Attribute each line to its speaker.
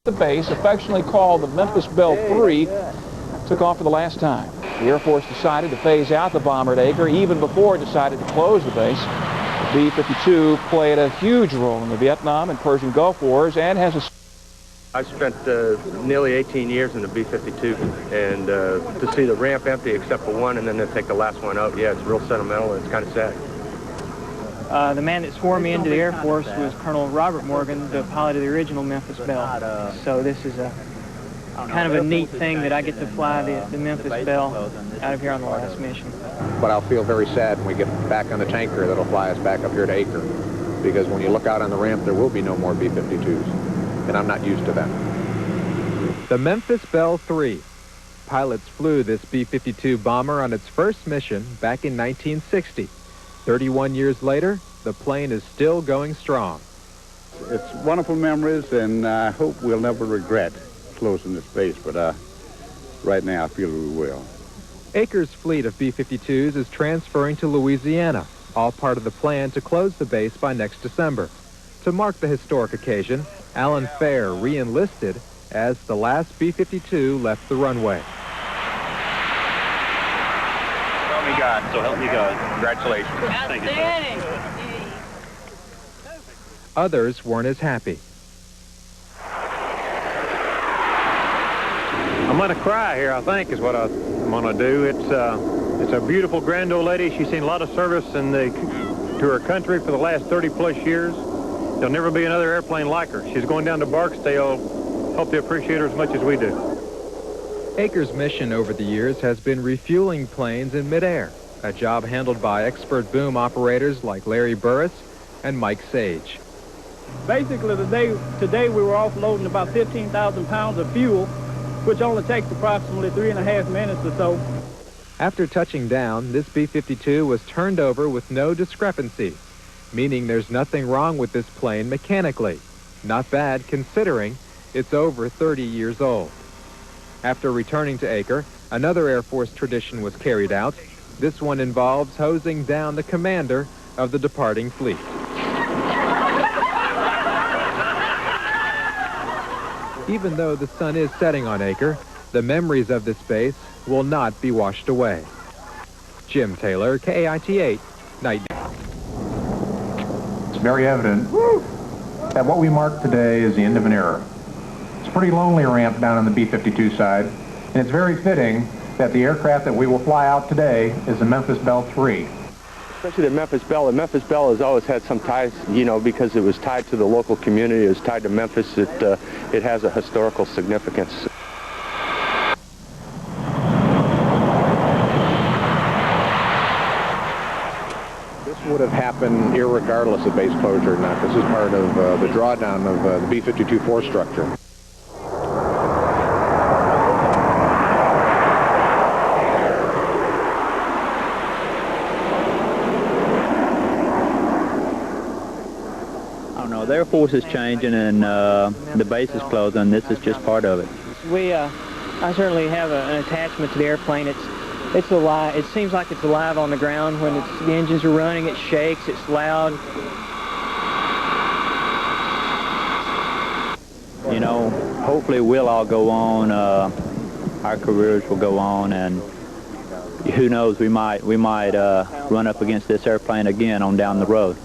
Speaker 1: The base, affectionately called the Memphis Belle III, took off for the last time. The Air Force decided to phase out the bomber at Eaker even before it decided to close the base. The B52 played a huge role in the Vietnam and Persian Gulf Wars and has a...
Speaker 2: I spent nearly 18 years in the B52, and to see the ramp empty except for one and then to take the last one out, yeah, it's real sentimental and it's kind of sad.
Speaker 3: The man that swore me into the Air Force was Colonel Robert Morgan, the pilot of the original Memphis Belle. So this is a kind of a neat thing that I get to fly the Memphis Belle out of here on the last mission.
Speaker 4: But I'll feel very sad when we get back on the tanker that'll fly us back up here to Eaker, because when you look out on the ramp, there will be no more B-52s, and I'm not used to that.
Speaker 5: The Memphis Belle III. Pilots flew this B-52 bomber on its first mission back in 1960. 31 years later, the plane is still going strong.
Speaker 6: It's wonderful memories, and I hope we'll never regret closing this base, but right now I feel we will.
Speaker 5: Eaker's fleet of B-52s is transferring to Louisiana, all part of the plan to close the base by next December. To mark the historic occasion, Alan Fair re-enlisted as the last B-52 left the runway.
Speaker 2: Help me God, so help me God. Congratulations. Thank you, sir.
Speaker 5: Others weren't as happy.
Speaker 7: I'm going to cry here, I think, is what I'm going to do. It's a beautiful, grand old lady. She's seen a lot of service to her country for the last 30-plus years. There'll never be another airplane like her. She's going down to Barksdale. Hope they appreciate her as much as we do.
Speaker 5: Eaker's mission over the years has been refueling planes in midair, a job handled by expert boom operators like Larry Burris and Mike Sage.
Speaker 8: Basically, today we were offloading about 15,000 pounds of fuel, which only takes approximately 3.5 minutes or so.
Speaker 5: After touching down, this B-52 was turned over with no discrepancies, meaning there's nothing wrong with this plane mechanically. Not bad considering it's over 30 years old. After returning to Eaker, another Air Force tradition was carried out. This one involves hosing down the commander of the departing fleet. Even though the sun is setting on Eaker, the memories of this base will not be washed away. Jim Taylor, Kait 8, Night.
Speaker 4: It's very evident that what we mark today is the end of an era. It's a pretty lonely ramp down on the B-52 side, and it's very fitting that the aircraft that we will fly out today is the Memphis Belle III.
Speaker 2: Especially the Memphis Belle. The Memphis Belle has always had some ties, you know, because it was tied to the local community. It was tied to Memphis. It has a historical significance.
Speaker 4: This would have happened irregardless of base closure or not. This is part of the drawdown of the B-52 force structure.
Speaker 9: The Air Force is changing and the base is closing. This is just part of it.
Speaker 3: I certainly have an attachment to the airplane. It's alive. It seems like it's alive on the ground when the engines are running. It shakes. It's loud.
Speaker 9: You know, hopefully we'll all go on. Our careers will go on, and who knows? We might run up against this airplane again on down the road.